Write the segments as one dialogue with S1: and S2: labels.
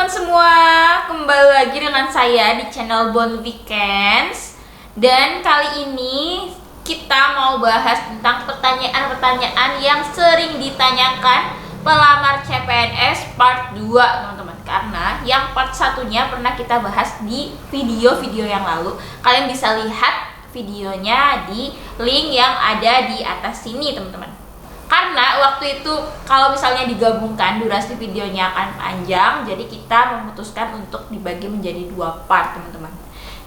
S1: teman-teman semua, kembali lagi dengan saya di channel Bon Weekends. Dan kali ini kita mau bahas tentang pertanyaan-pertanyaan yang sering ditanyakan pelamar CPNS part 2, teman-teman. Karena yang part satunya pernah kita bahas di video-video yang lalu. Kalian bisa lihat videonya di link yang ada di atas sini, teman-teman. Karena waktu itu kalau misalnya digabungkan durasi videonya akan panjang, jadi kita memutuskan untuk dibagi menjadi 2 part, teman-teman.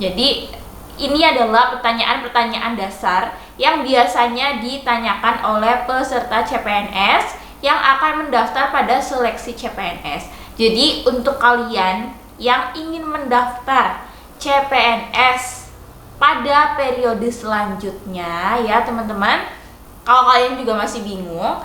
S1: Jadi ini adalah pertanyaan-pertanyaan dasar yang biasanya ditanyakan oleh peserta CPNS yang akan mendaftar pada seleksi CPNS. Jadi untuk kalian yang ingin mendaftar CPNS pada periode selanjutnya ya teman-teman, kalau kalian juga masih bingung,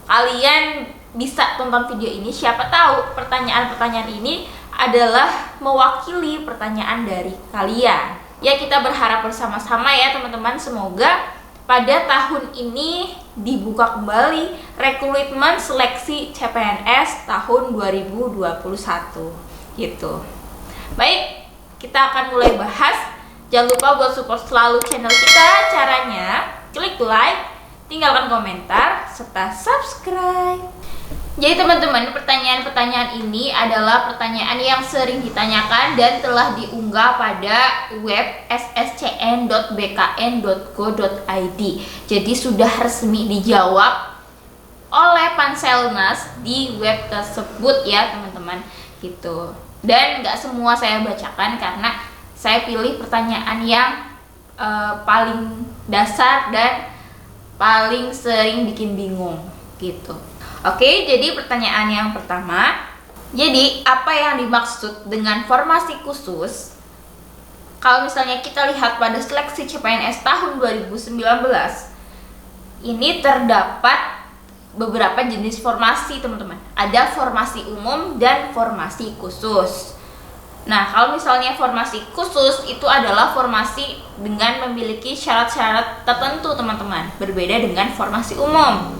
S1: kalian bisa tonton video ini. Siapa tahu pertanyaan-pertanyaan ini adalah mewakili pertanyaan dari kalian. Ya, kita berharap bersama-sama ya teman-teman, semoga pada tahun ini dibuka kembali rekrutmen seleksi CPNS tahun 2021 gitu. Baik, kita akan mulai bahas. Jangan lupa buat support selalu channel kita. Caranya klik like, tinggalkan komentar, serta subscribe. Jadi teman-teman, pertanyaan-pertanyaan ini adalah pertanyaan yang sering ditanyakan dan telah diunggah pada web sscn.bkn.go.id. Jadi sudah resmi dijawab oleh Panselnas di web tersebut ya teman-teman gitu. Dan nggak semua saya bacakan karena saya pilih pertanyaan yang paling dasar dan paling sering bikin bingung gitu. Oke, jadi pertanyaan yang pertama, jadi apa yang dimaksud dengan formasi khusus? Kalau misalnya kita lihat pada seleksi CPNS tahun 2019, ini terdapat beberapa jenis formasi teman-teman. Ada formasi umum dan formasi khusus. Nah, kalau misalnya formasi khusus itu adalah formasi dengan memiliki syarat-syarat tertentu, teman-teman. Berbeda dengan formasi umum.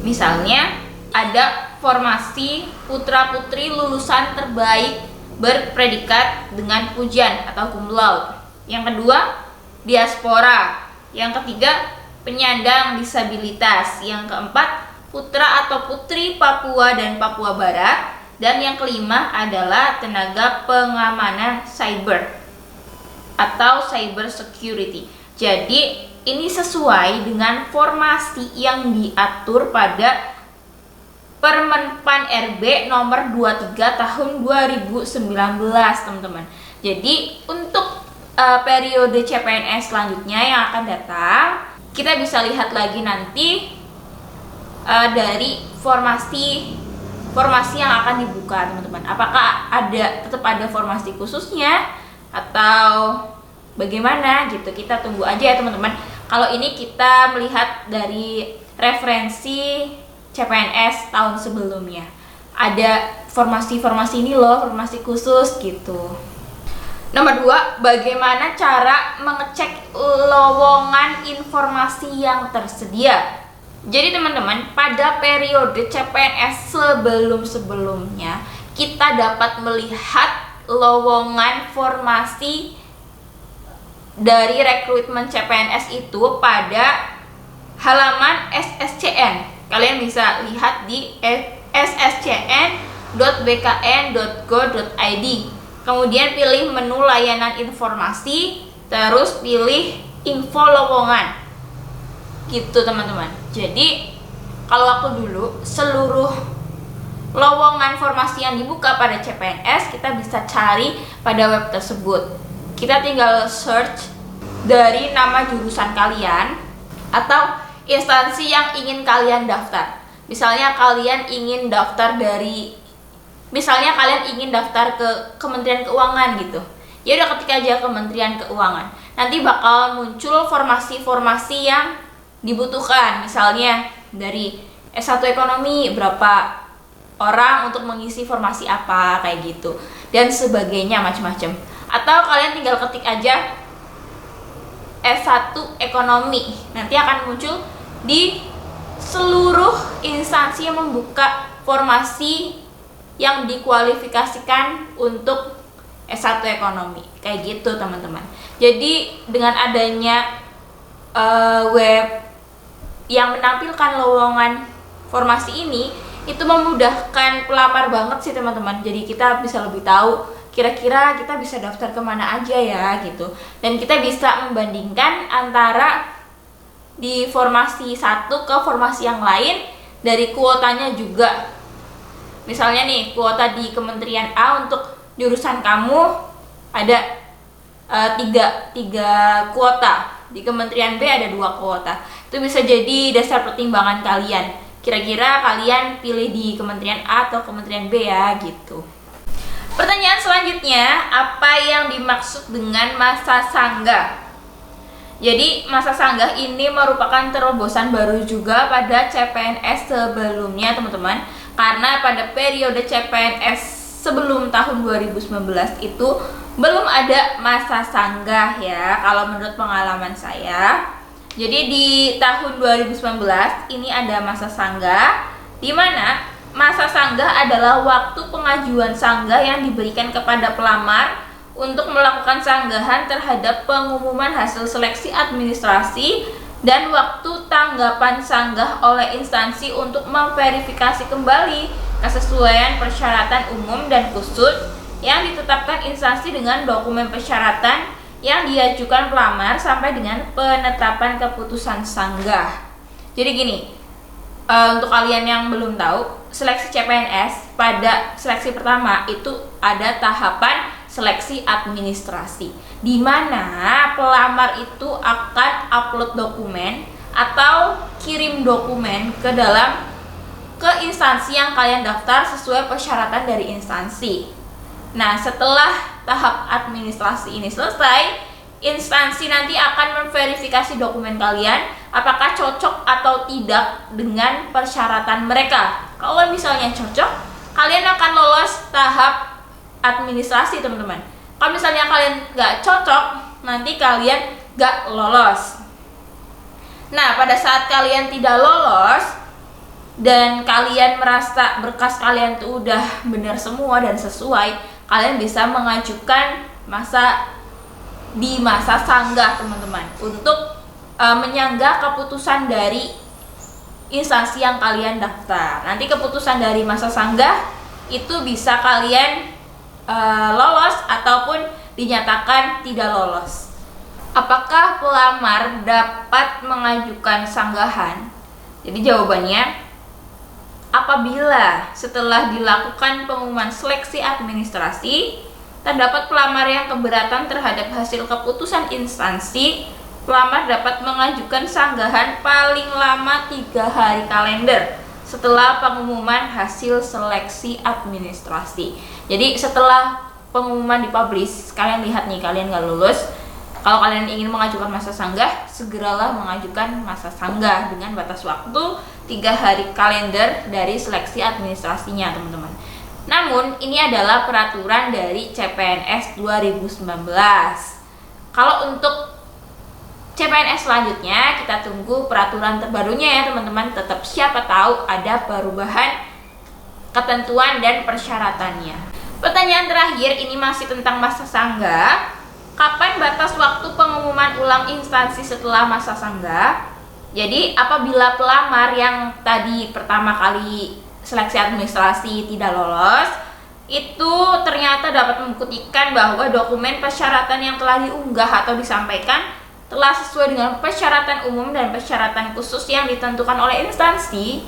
S1: Misalnya, ada formasi putra-putri lulusan terbaik berpredikat dengan pujian atau cum laude. Yang kedua, diaspora. Yang ketiga, penyandang disabilitas. Yang keempat, putra atau putri Papua dan Papua Barat. Dan yang kelima adalah tenaga pengamanan cyber atau cyber security. Jadi ini sesuai dengan formasi yang diatur pada Permenpan RB nomor 23 tahun 2019, teman-teman. Jadi untuk periode CPNS selanjutnya yang akan datang, kita bisa lihat lagi nanti dari formasi yang akan dibuka, teman-teman. Apakah tetap ada formasi khususnya atau bagaimana gitu, kita tunggu aja ya teman-teman. Kalau ini kita melihat dari referensi CPNS tahun sebelumnya, ada formasi ini loh, formasi khusus gitu. Nomor 2, bagaimana cara mengecek lowongan informasi yang tersedia? Jadi teman-teman, pada periode CPNS sebelum-sebelumnya kita dapat melihat lowongan formasi dari rekrutmen CPNS itu pada halaman SSCN. Kalian bisa lihat di sscn.bkn.go.id. Kemudian pilih menu layanan informasi, terus pilih info lowongan. Gitu teman-teman. Jadi kalau waktu dulu seluruh lowongan formasi yang dibuka pada CPNS kita bisa cari pada web tersebut. Kita tinggal search dari nama jurusan kalian atau instansi yang ingin kalian daftar. Misalnya kalian ingin daftar ke Kementerian Keuangan gitu. Ya udah, ketik aja Kementerian Keuangan. Nanti bakal muncul formasi-formasi yang dibutuhkan, misalnya dari S1 ekonomi berapa orang untuk mengisi formasi apa, kayak gitu dan sebagainya, macam-macam. Atau kalian tinggal ketik aja S1 ekonomi, nanti akan muncul di seluruh instansi yang membuka formasi yang dikualifikasikan untuk S1 ekonomi. Kayak gitu teman-teman. Jadi dengan adanya web yang menampilkan lowongan formasi ini, itu memudahkan pelamar banget sih teman-teman. Jadi kita bisa lebih tahu kira-kira kita bisa daftar kemana aja ya gitu. Dan kita bisa membandingkan antara di formasi satu ke formasi yang lain dari kuotanya juga. Misalnya nih, kuota di Kementerian A untuk jurusan kamu ada tiga kuota, di Kementerian B ada 2 kuota. Itu bisa jadi dasar pertimbangan kalian. Kira-kira kalian pilih di Kementerian A atau Kementerian B ya gitu. Pertanyaan selanjutnya, apa yang dimaksud dengan masa sanggah? Jadi masa sanggah ini merupakan terobosan baru juga pada CPNS sebelumnya teman-teman. Karena pada periode CPNS sebelum tahun 2019 itu belum ada masa sanggah ya, kalau menurut pengalaman saya. Jadi di tahun 2019 ini ada masa sanggah, di mana masa sanggah adalah waktu pengajuan sanggah yang diberikan kepada pelamar untuk melakukan sanggahan terhadap pengumuman hasil seleksi administrasi dan waktu tanggapan sanggah oleh instansi untuk memverifikasi kembali kesesuaian persyaratan umum dan khusus yang ditetapkan instansi dengan dokumen persyaratan yang diajukan pelamar sampai dengan penetapan keputusan sanggah. Jadi gini, untuk kalian yang belum tahu, seleksi CPNS pada seleksi pertama itu ada tahapan seleksi administrasi, di mana pelamar itu akan upload dokumen atau kirim dokumen ke instansi yang kalian daftar sesuai persyaratan dari instansi. Nah, setelah tahap administrasi ini selesai, instansi nanti akan memverifikasi dokumen kalian apakah cocok atau tidak dengan persyaratan mereka. Kalau misalnya cocok, kalian akan lolos tahap administrasi teman-teman. Kalau misalnya kalian nggak cocok, nanti kalian nggak lolos. Nah, pada saat kalian tidak lolos dan kalian merasa berkas kalian tuh udah benar semua dan sesuai, kalian bisa mengajukan masa sanggah teman-teman untuk menyanggah keputusan dari instansi yang kalian daftar. Nanti keputusan dari masa sanggah itu bisa kalian lolos ataupun dinyatakan tidak lolos. Apakah pelamar dapat mengajukan sanggahan? Jadi jawabannya, apabila setelah dilakukan pengumuman seleksi administrasi terdapat pelamar yang keberatan terhadap hasil keputusan instansi, pelamar dapat mengajukan sanggahan paling lama 3 hari kalender setelah pengumuman hasil seleksi administrasi. Jadi setelah pengumuman dipublish, kalian lihat nih kalian nggak lulus, kalau kalian ingin mengajukan masa sanggah, segeralah mengajukan masa sanggah dengan batas waktu 3 hari kalender dari seleksi administrasinya teman-teman. Namun ini adalah peraturan dari CPNS 2019. Kalau untuk CPNS selanjutnya, kita tunggu peraturan terbarunya ya teman-teman. Tetap siapa tahu ada perubahan ketentuan dan persyaratannya. Pertanyaan terakhir ini masih tentang masa sanggah. Kapan batas waktu pengumuman ulang instansi setelah masa sanggah? Jadi apabila pelamar yang tadi pertama kali seleksi administrasi tidak lolos, itu ternyata dapat membuktikan bahwa dokumen persyaratan yang telah diunggah atau disampaikan telah sesuai dengan persyaratan umum dan persyaratan khusus yang ditentukan oleh instansi,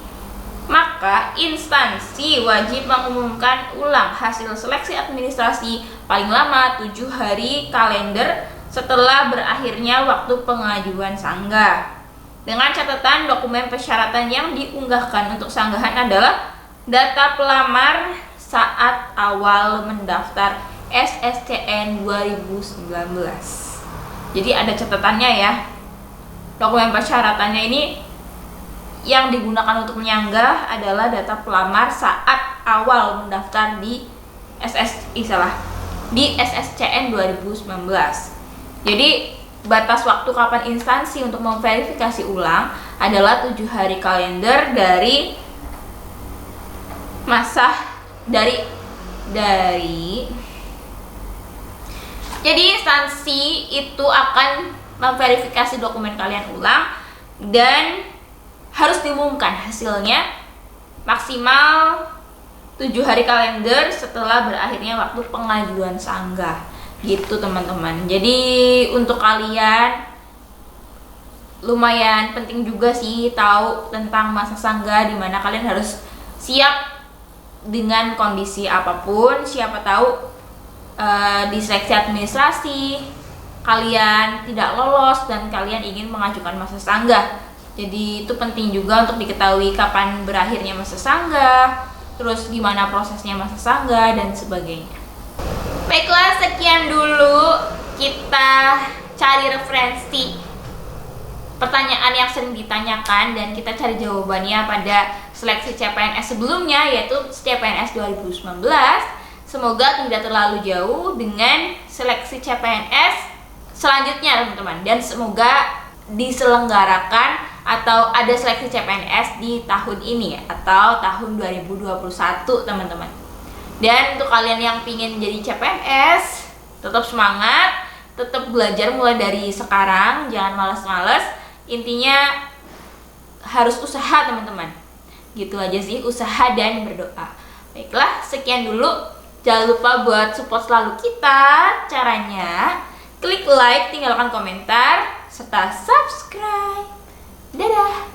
S1: maka instansi wajib mengumumkan ulang hasil seleksi administrasi paling lama 7 hari kalender setelah berakhirnya waktu pengajuan sanggah. Dengan catatan dokumen persyaratan yang diunggahkan untuk sanggahan adalah data pelamar saat awal mendaftar SSCN 2019. Jadi ada catatannya ya. Dokumen persyaratannya ini yang digunakan untuk menyanggah adalah data pelamar saat awal mendaftar di SSCN 2019. Jadi batas waktu kapan instansi untuk memverifikasi ulang adalah 7 hari kalender dari masa dari jadi instansi itu akan memverifikasi dokumen kalian ulang dan harus diumumkan hasilnya maksimal 7 hari kalender setelah berakhirnya waktu pengajuan sanggah gitu teman-teman. Jadi untuk kalian lumayan penting juga sih tahu tentang masa sanggah, dimana kalian harus siap dengan kondisi apapun. Siapa tahu di seleksi administrasi kalian tidak lolos dan kalian ingin mengajukan masa sanggah. Jadi itu penting juga untuk diketahui kapan berakhirnya masa sanggah, terus gimana prosesnya masa sanggah dan sebagainya. Baiklah, sekian dulu kita cari referensi pertanyaan yang sering ditanyakan dan kita cari jawabannya pada seleksi CPNS sebelumnya, yaitu CPNS 2019. Semoga tidak terlalu jauh dengan seleksi CPNS selanjutnya teman-teman, dan semoga diselenggarakan atau ada seleksi CPNS di tahun ini atau tahun 2021 teman-teman. Dan untuk kalian yang ingin jadi CPNS, tetap semangat, tetap belajar mulai dari sekarang, jangan malas-malas. Intinya harus usaha teman-teman. Gitu aja sih, usaha dan berdoa. Baiklah, sekian dulu. Jangan lupa buat support selalu kita. Caranya klik like, tinggalkan komentar, serta subscribe. Dadah!